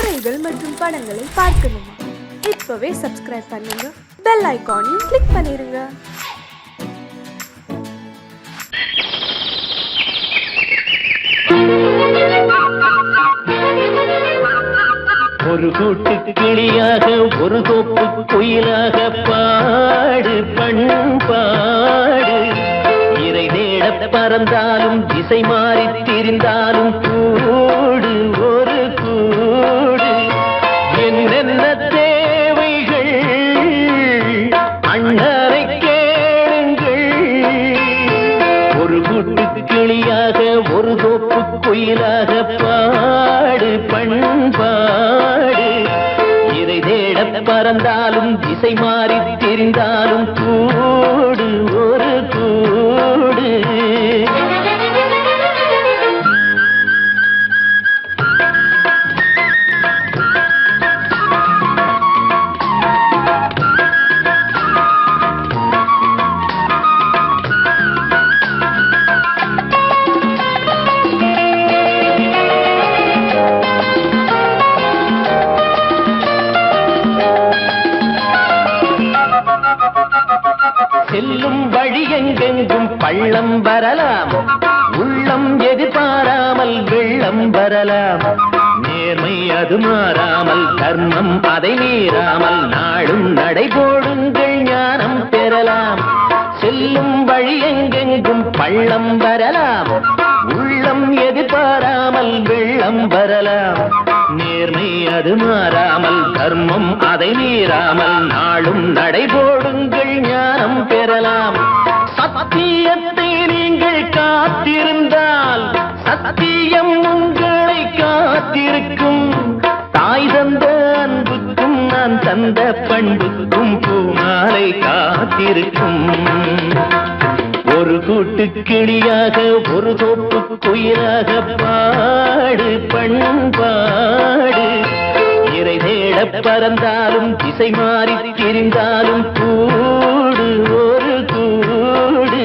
கதைகள் மற்றும் படங்களை பார்க்கணுமா? இப்பவே சப்ஸ்கிரைப் பண்ணுங்க, பெல் ஐகானையும் கிளிக் பண்ணிருங்க. ஒரு கூட்டு கிளியாக ஒரு தோப்பு குயிலாக பாடு பண்பாடு. இறை தேட பறந்தாலும் திசை மாறி திரிந்தாலும் கூடு ஒரு கூடு. என்னென்ன தேவைகள் அண்ணரை கேளுங்கள். ஒரு கூட்டு கிளியாக ஒரு தோப்பு குயிலாக பாடு பண்பாடு. இதை தேட பறந்தாலும் திசை மாறி தெரிந்தாலும் கூடு ஒரு கூடு. செல்லும் வழி எங்கெங்கும் பள்ளம் வரலாம், உள்ளம் எதிர்பாராமல் வெள்ளம் வரலாம். நேர்மை அது மாறாமல், தர்மம் அதை மீறாமல், நாளும் நடைபோடுங்கள் ஞானம் பெறலாம். செல்லும் வழி எங்கெங்கும் பள்ளம் வரலாம், உள்ளம் எதிர்பாராமல் வெள்ளம் வரலாம். நேர்மை அது மாறாமல், தர்மம் அதை மீறாமல், நாளும் நடைபோடுங்கள் ஞானம் பெறலாம். சத்தியத்தை நீங்கள் காத்திருந்தால் சத்தியம் உங்களை காத்திருக்கும். தாய் தந்த அன்புக்கும் நான் தந்த பண்புக்கும் பூமாலை காத்திருக்கும். ஒரு கூட்டு கிளியாக ஒரு தோப்பு குயிலாக பாடு பண்பாடு. இறை தேட பறந்தாலும் திசை மாறி திரிந்தாலும் கூடு ஒரு கூடு.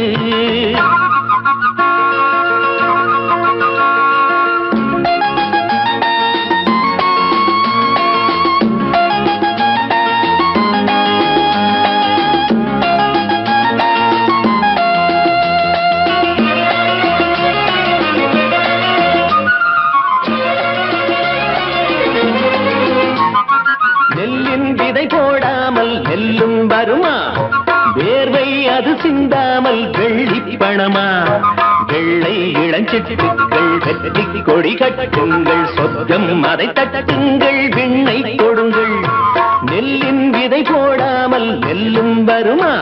நெல்லின் விதை போடாமல் நெல்லும் வருமா? வேர்வை அது சிந்தாமல் வெள்ளி பணமா? வெள்ளை இளஞ்சிட்டுகள் வெற்றி கொடி கட்டுங்கள், சொர்க்கம் அதை தட்டுங்கள், விண்ணை கொடுங்கள். நெல்லின் விதை போடாமல் நெல்லும் வருமா?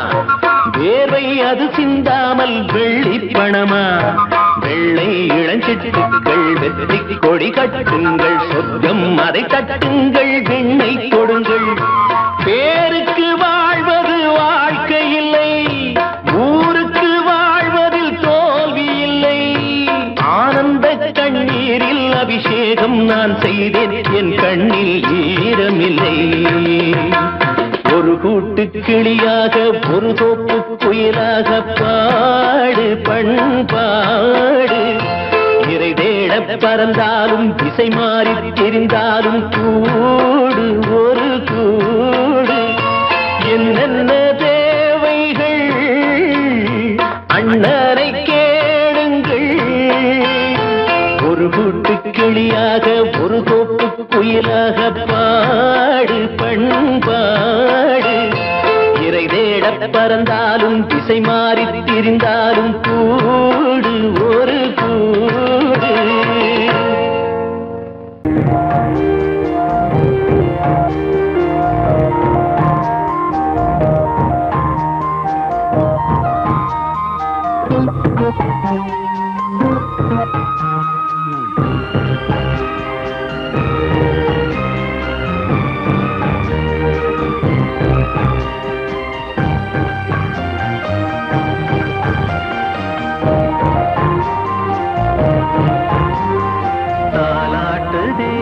வேர்வை அது சிந்தாமல் வெள்ளி பணமா? வெள்ளை இளஞ்சிட்டுகள் வெற்றி கொடி கட்டுங்கள், சொர்க்கம் அதை தட்டுங்கள், விண்ணை கொடுங்கள். பேருக்கு வாழ்வது வாழ்க்கை இல்லை, ஊருக்கு வாழ்வதில் தோல்வி இல்லை. ஆனந்த கண்ணீரில் அபிஷேகம் நான் செய்தேன், என் கண்ணில் ஈரமில்லை. ஒரு கூட்டு கிளியாக ஒரு தோப்பு குயிலாக பாடு பண்பாடு. இறை தேட பறந்தாலும் திசை மாறி தெரிந்தாலும் கூடு ஒரு கூடு. என்னென்ன தேவைகள் அண்ணரை கேளுங்கள். ஒரு கூட்டு கிளியாக ஒரு தோப்பு குயிலாக பாடு பண்பாடு. இறை தேட பறந்தாலும் திசை மாறி திரிந்தாலும் கூடு ஒரு கூடு. தாலாட்டுதே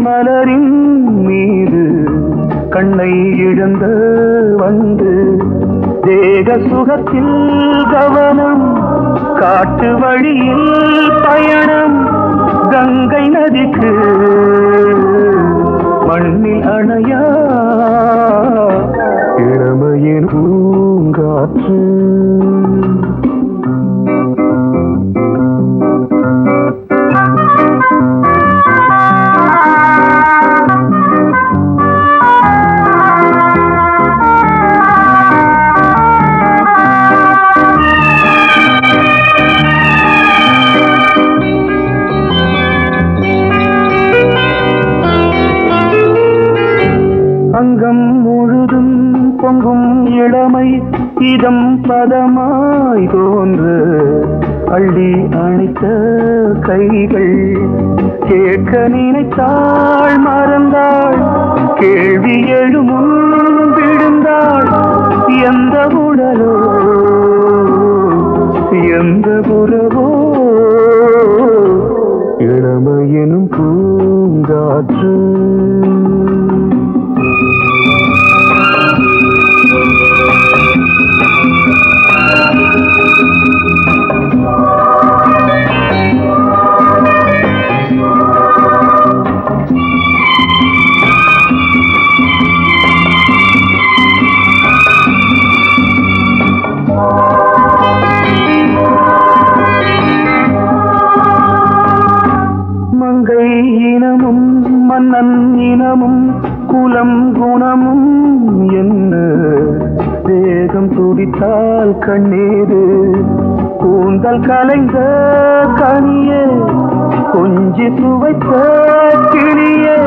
மலரின் மீது கண்ணை இழந்த வந்து தேக சுகத்தில் கவனம் காட்டு வழியில் பயணம் கங்கை நதிக்கு மண்ணில் அணையா இளமையின் பூங்காற்று அங்கம் முழுதும் பொங்கும் இளமை இதம் பதமாய் தோன்று அள்ளி அணைத்த கைகள் கேட்க நினைத்தாள் மறந்தாள் கேள்வி எழுமுன் விழுந்தாள் எந்த உடலோ எந்த புறவோ இளமையெனும் பூங்காற்று மங்கை இனமும் மன்னன் இனமும் குலம் குணமும் என்ன வேகம் துடித்தால் கண்ணீரு கூந்தல் கலைந்த கனியே கொஞ்சி சுவைத்த கிளியே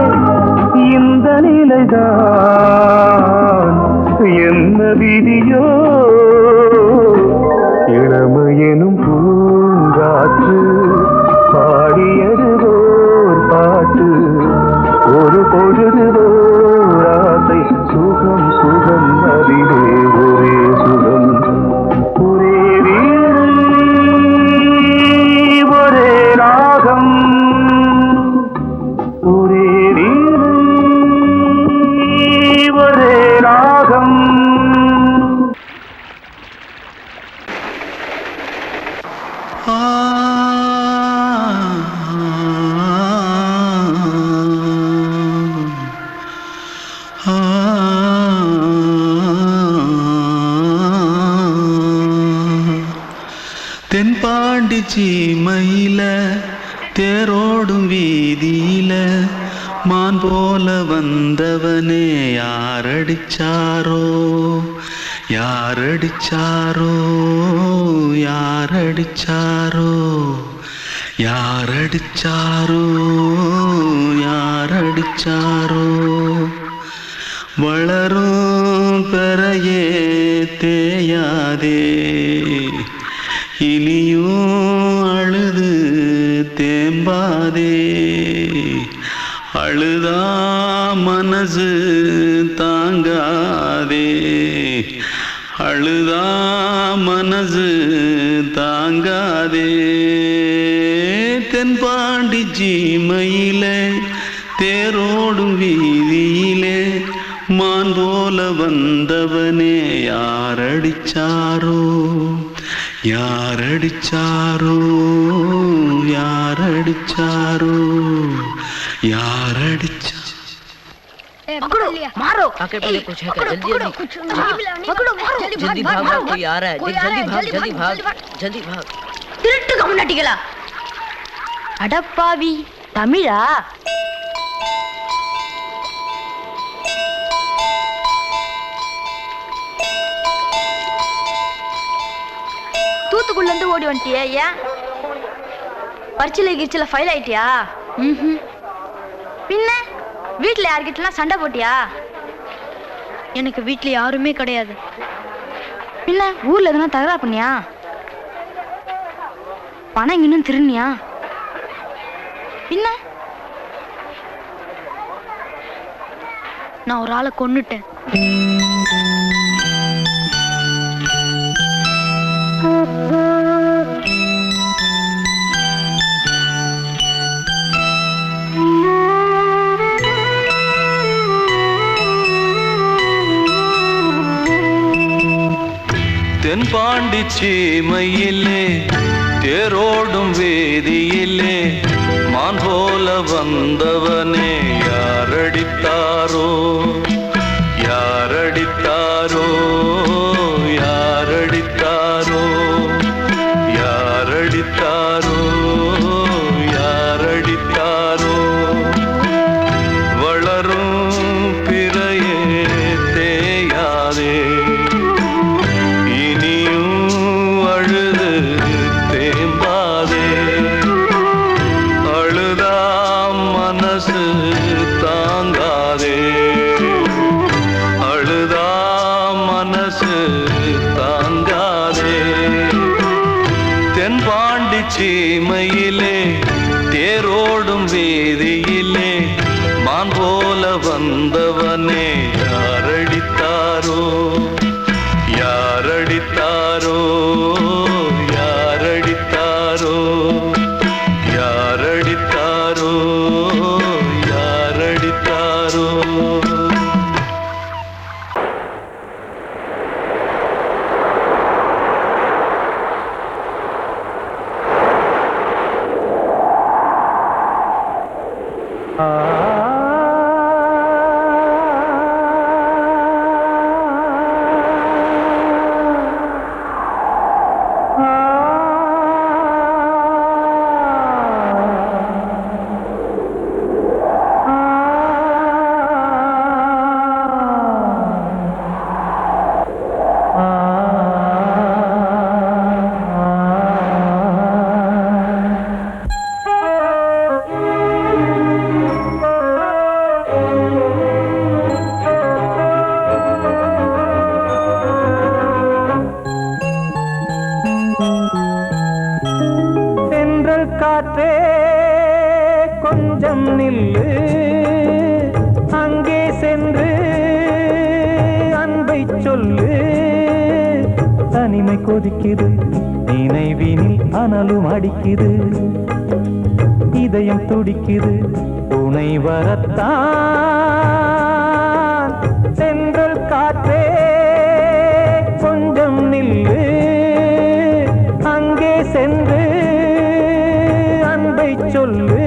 இந்த நிலைதான் என்ன விதியோ இளமையெனும் பூங்காற்று பாடியது ஓர் பாட்டு ஒரு பொழுது ஓர் ஆசை சுகம் சுகம் அதிலே ஒரே சுகம் ஒரே வீடு ஒரே ராகம் ஒரே வீடு ஒரே ராகம் தென்பாண்டி சீமையில தேரோடும் வீதியில மான் போல வந்தவனே யாரடிச்சாரோ யாரடிச்சாரோ யாரடிச்சாரோ யாரடிச்சாரோ யாரடிச்சாரோ வளரும் பெறையே தேயாதே இனியும் அழுது தேம்பாதே அழுதா மனசு தாங்காதே அழுதா மனசு தாங்காதே தென்பாண்டி சீமையிலே தேரோடும் வீதியிலே மான் போல வந்தவனே யாரடிச்சாரோ யாரடிச்சாரோ யாரடிச்சாரோ யாரடிச்சா पकड़ो मारो आके पहले कुछ है क्या जल्दी जल्दी पकड़ो मारो जल्दी भाग कोई आ रहा है जल्दी भाग जल्दी भाग திருட்டு கம்முனட்டிகளா அடப்பாவி தமிழா தூத்துக்குள்ள இருந்து ஓடி வந்துட்டியா ஏன் பரிச்சில கிரிச்சில ஃபைல் ஆயிட்டியா பின்ன வீட்டுல யார்கிட்டலாம் சண்டை போட்டியா எனக்கு வீட்டுல யாருமே கிடையாது பின்ன ஊர்ல எதுனா தகராறு பண்ணியா பணம் இன்னும் திருநியா பின்ன நான் ஒரு ஆளை கொன்னுட்டேன் சீமையிலே தேரோடும் வேதியிலே மான் போல வந்தவனே யாரடித்தாரோ யாரடித்தாரோ யாரடித்தாரோ யாரடித்தாரோ யாரடித்தாரோ வளரும் பிறையே தேயாதே சீமையிலே தேரோடும் வேதியிலே மான் போல வந்தவனே யாரடித்தாரோ யாரடித்தாரோ யாரடித்தாரோ யாரடித்தாரோ யாரடித்தாரோ காற்றே கொஞ்சம் நில்லு அங்கே சென்று அன்பை சொல்லு தனிமை கொதிக்குது நினைவினில் அனலும் அடிக்குது இதயம் துடிக்குது துணை வரத்தான் சென்றல் காற்றே கொஞ்சம் நில்லு அங்கே சென்று அன்பை சொல்லு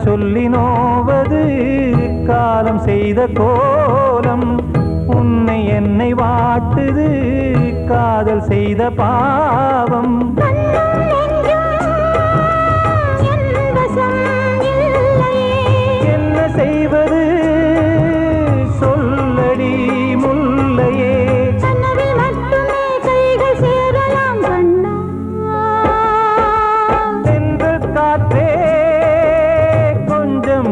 சொல்லி நோவது காலம் செய்த கோலம் உன்னை என்னை வாட்டுது காதல் செய்த பாவம் என்ன செய்வது சொல்லடி முல்லையே சென்று காற்றே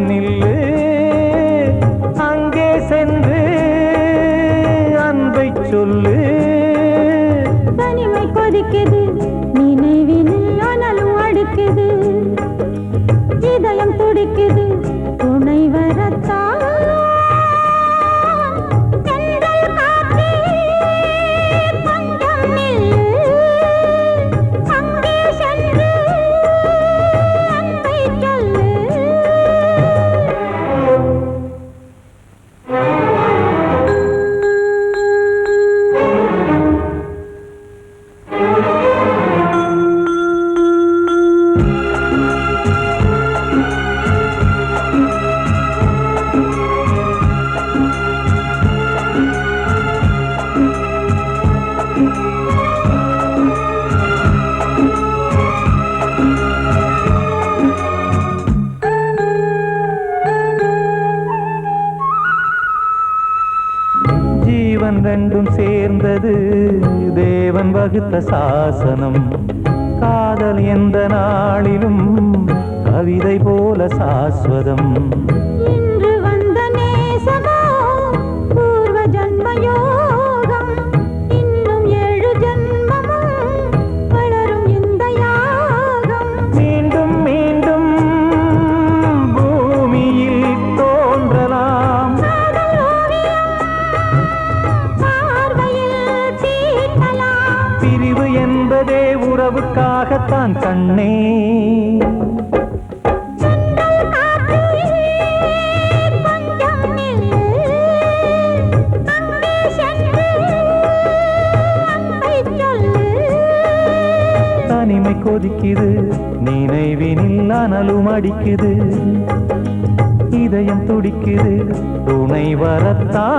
நில்லு அங்கே சென்று அன்பை சொல்லு தனிமை கொதிக்குது நினைவினில் அனலும் அடிக்குது இதயம் துடிக்குது துணை வரத்தான் ஜீவன் ரெண்டும் சேர்ந்தது தேவன் வகுத்த சாசனம் காதல் எந்த நாளிலும் கவிதை போல சாஸ்வதம் இன்று வந்த நேசமோ என்பதே உறவுக்காகத்தான் கண்ணே. தனிமை கொதிக்குது, நினைவினில் அனலும் அடிக்குது, இதயம் துடிக்குது, துணை வரத்தான்.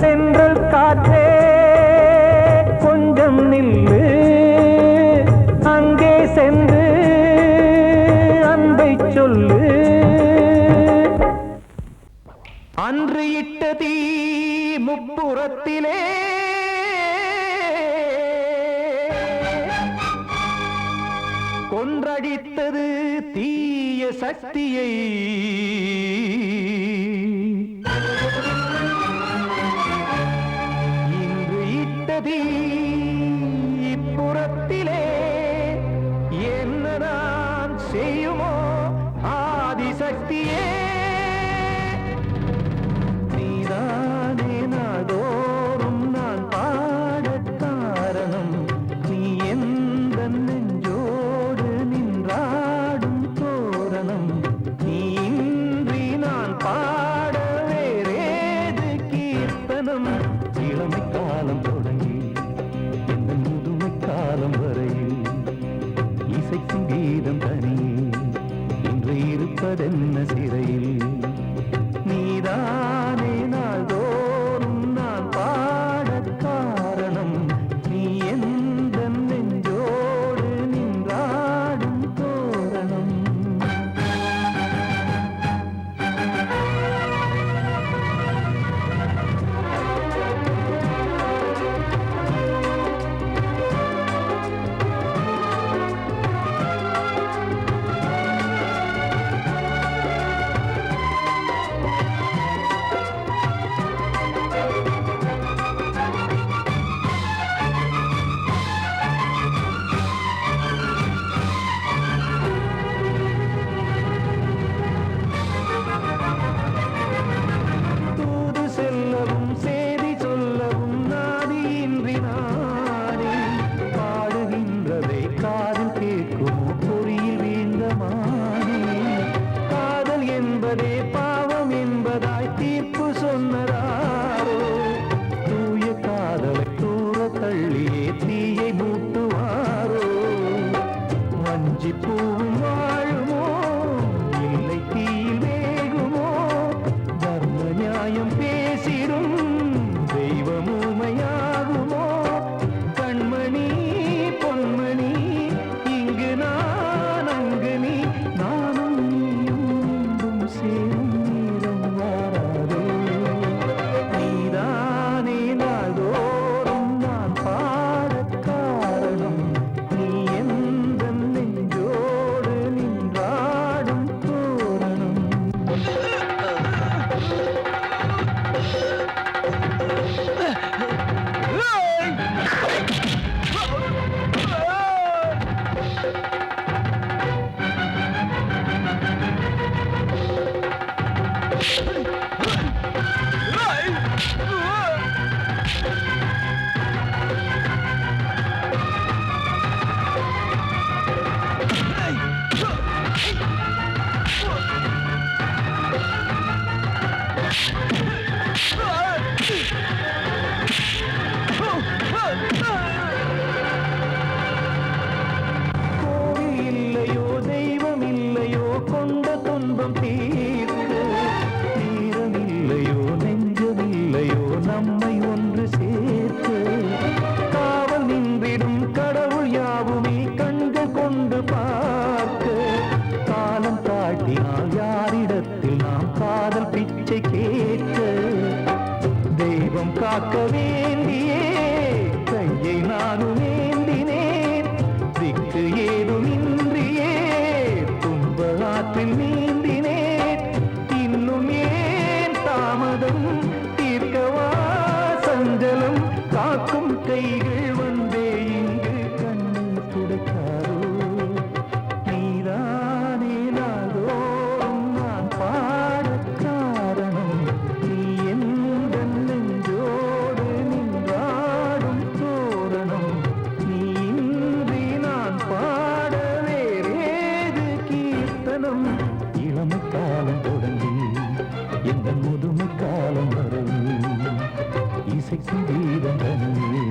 சென்றல் காற்றே கொஞ்சம் நில்லு, அங்கே சென்று அன்பை சொல்லு. அன்று இட்ட தீ முப்புறத்திலே கொன்றடித்தது தீய சக்தியை. இன்று இட்டதீ இப்புறத்திலே என்ன நான் செய்யுமோ ஆதிசக்தியே. நீதானே நாடோறும் நான் பாடக் காரணம், நீ எந்த நெஞ்சோடு நின்றாடும் தோரணம். நீ இன்றி நான் பாட வேறேது கீர்த்தனம். இளமை காலம் தொடங்கி எந்த முதுமை காலம் வரையில் இசைக்கும் கீதம் தனியே இன்று இருப்பதென்ன சிறையில். நீதானே நாள்தோறும் நான் பாடக் காரணம், நீ எந்த நெஞ்சோடு நின்றாடும் தோரணம். தூது செல்லவும் சேதி சொல்லவும் நாதியின்றி நானே பாடுகின்றதை காதில் கேட்குமோ பொறியில் வீழ்ந்த மானே. காதல் என்பதே பாவம் என்பதாய் தீர்ப்பு சொன்னதாரோ, தூய காதலை தூர தள்ளியே தீயை மூட்டுவாரோ. வஞ்சி பூவும் வாழுமோ இல்லை தீயில் வேகுமோ, தர்ம நியாயம் பேசிடும் தெய்வம் ஊமையாகுமோ. கண்மணி பொன்மணி இங்கு நான் அங்கு நீ, நானும் நீயும் மீண்டும் சேரும் நேரம் வாராதோ. நீதானே நாள்தோறும் நான் பாடக் காரணம், நீ எந்த நெஞ்சோடு நின்றாடும் தோரணம். கோவில் இல்லையோ தெய்வம் இல்லையோ கொண்ட துன்பம் தீர்க்க, நேரம் இல்லையோ நெஞ்சம் இல்லையோ நம்மை ஒன்று சேர்க்க. காவல் நின்றிடும் கடவுள் யாவுமே கண்கள் கொண்டு பார்க்க. காலம் தாட்டினால் யாரிடத்தில் நாம் காதல் பிச்சை கேட்க. தெய்வம் காக்க வேண்டியே கையை நானும் ஏந்தினேன், திக்கு ஏதுமின்றியே துன்ப ஆற்றில் நீந்தினேன். இன்னும் ஏன் தாமதம் தீர்க்கவா சஞ்சலம், காக்கும் கைகள் வந்தே இங்கு கண்ணீர் துடைக்காரோ. நீதானே நாள்தோறும் நான் பாடக் காரணம், நீ எந்த நெஞ்சோடு நின்றாடும் தோரணம். எந்த முதுமை காலம் வரையில் இசைக்கும் கீதம் தனியே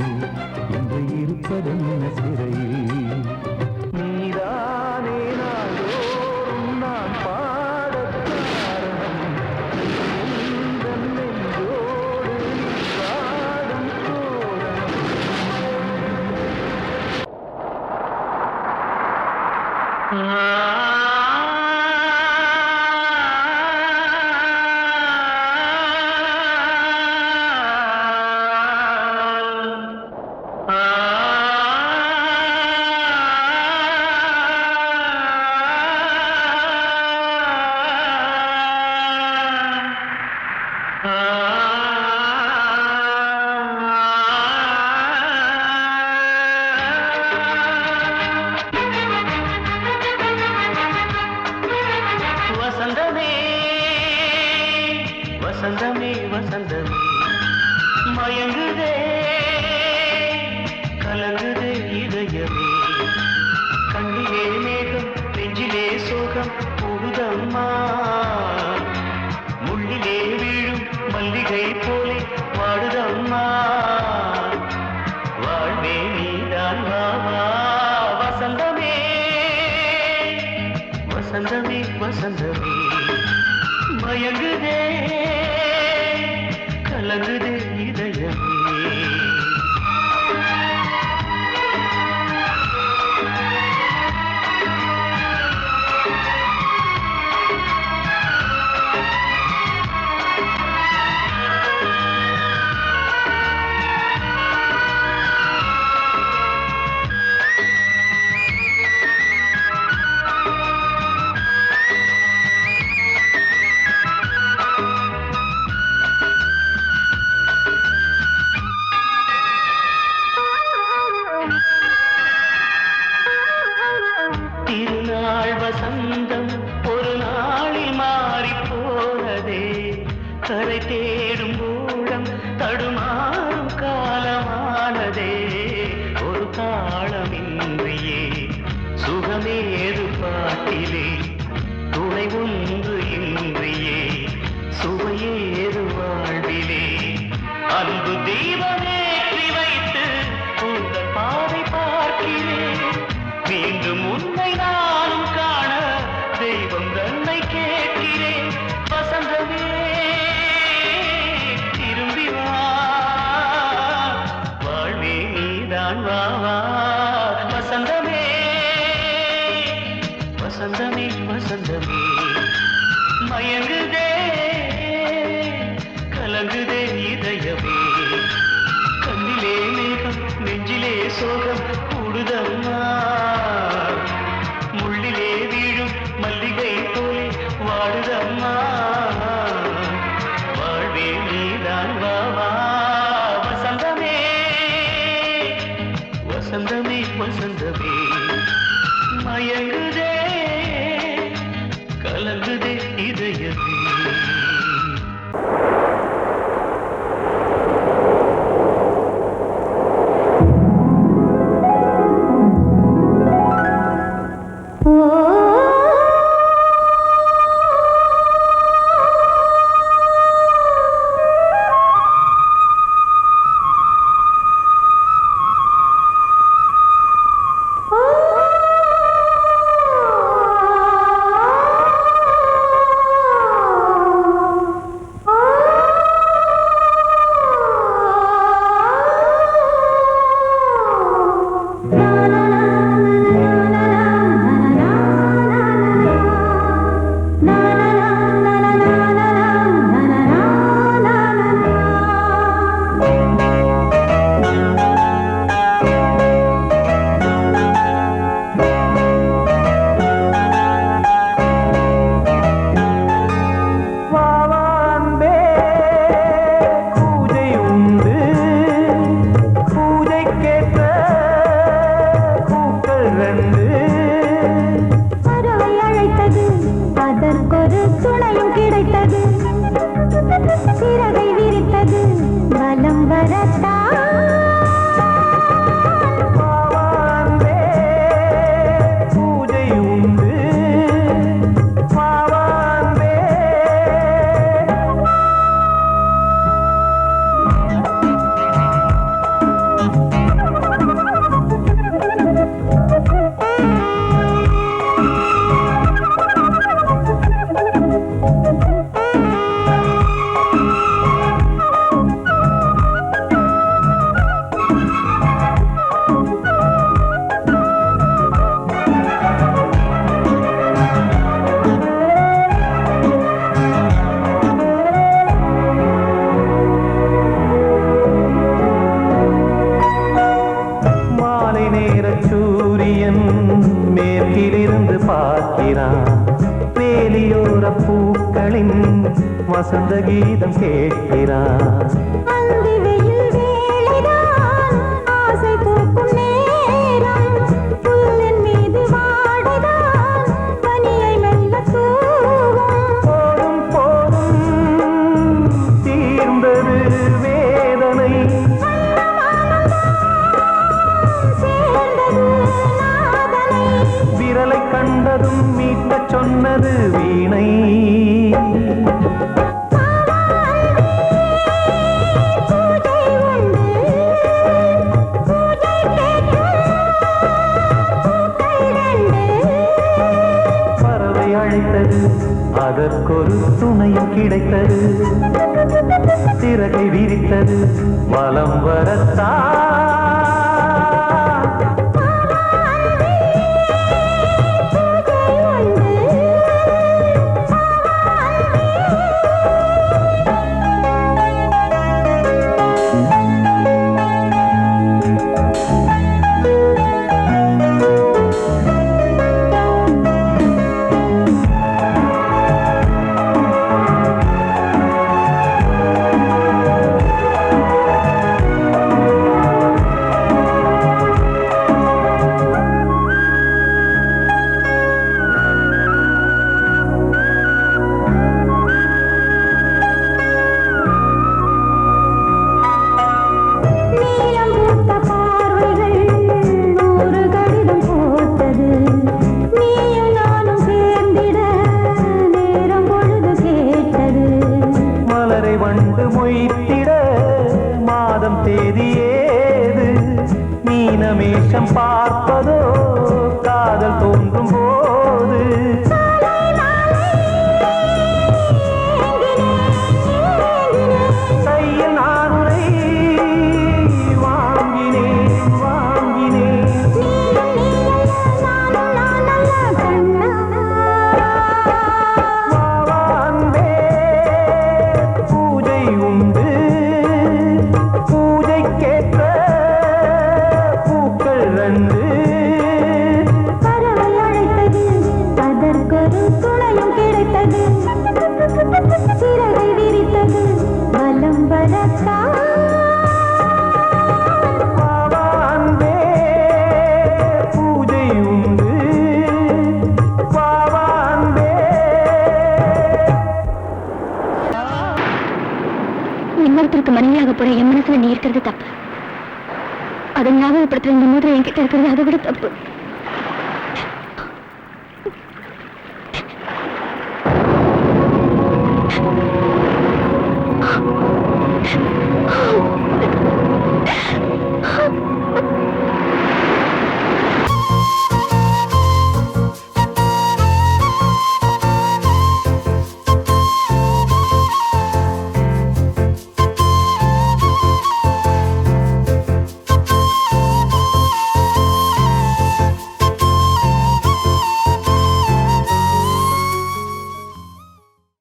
என்று இருப்பதென்ன சிறையில் நீதானே நாள்தோறும் நான் பாடக் காரணம் எந்தன் நெஞ்சோடு நீ பாடும் தோரணம் வசந்தமே வசந்தமே வசந்தமே மயங்குதே கலங்குதே இதயமே கண்ணிலே மேகம் நெஞ்சிலே சோகம் கூடுதம்மா முள்ளிலே வீழும் மல்லிகை போலே வாடுதம்மா வாழ்வே நீதான் வாவா வசந்தமே வசந்தமே வசந்தமே மயங்குதே கலங்குதே இதயமே திருநாள் வசந்தம் ஒரு நாளில் மாறி போனதே கரை தேடும் ஊழம் தடுமாறும் காலமானதே ஒரு தாளமின்றியே சுகமேது பாட்டிலே துணை ஒன்று இன்றியே சுவையேது வாழ்விலே அன்பு தீபமேற்றி வைத்து உங்கள் பாதை பார்க்கிறேன் மீண்டும் உன்னை நானும் காண தெய்வம் தன்னை கேட்கிறேன் வசந்தமே திரும்பி வா வாழ்வே நீதான் வா வா வசந்தமே வசந்தமே வசந்தமே மயங்குதே கலங்குதே இதயமே கண்ணிலே மேகம் நெஞ்சிலே சோகம் கூடுதம்மா முள்ளிலே வீழும் மல்லிகை போலே வாடுதம்மா வாழ்வே நீதான் வா வா வசந்தமே வசந்தமே வசந்தமே மயங்குதே கலங்குதே இதயமே வசந்த கீதம் கேட்கிறான். அந்தி வெயில் வேளைதான் ஆசை பூக்கும் நேரம். புல்லின் மீது வாடைதான் பனியை மெல்ல தூவும். போதும் போதும் தீர்ந்தது வேதனை. சேர்ந்தது நாதனை. விரலை கண்டதும் மீட்டச் சொன்னது வீணை. பூஜை உண்டு பூஜை கேட்கும் பூக்கள் ரெண்டு. பறவை அழைத்தது அதற்கொரு துணையும் கிடைத்தது. சிறகை விரித்தது வலம் வரத்தான். நீலம் பூத்த பார்வைகள் நூறு கடிதம் போட்டது. நீயும் நானும் சேர்ந்திட நேரம் பொழுது கேட்டது. மலரை வண்டு மொய்த்திட மாதம் தேதி ஏது. மீனமேஷம் பார்ப்பதோ காதல் தோன்றும் போது. கையில் நான் உரை வாங்கினேன் வாங்கினேன். வா அன்பே பூஜை உண்டு பூஜைக்கேற்ற பூக்கள் ரெண்டு. பறவை அழைத்தது அதற்கொரு துணையும் கிடைத்தது. சிறகை விரித்தது வலம் வரத்தான். வா அன்பே பூஜை உண்டு வா அன்பே. இன்னொருத்தருக்கு மனைவியாக போற என் மனசுல நீ இருக்கிறது தப்பு. அதை ஞாபகப்படுத்துற இந்த மூதிரை என்கிட்ட இருக்கிறது அதை விட தப்பு.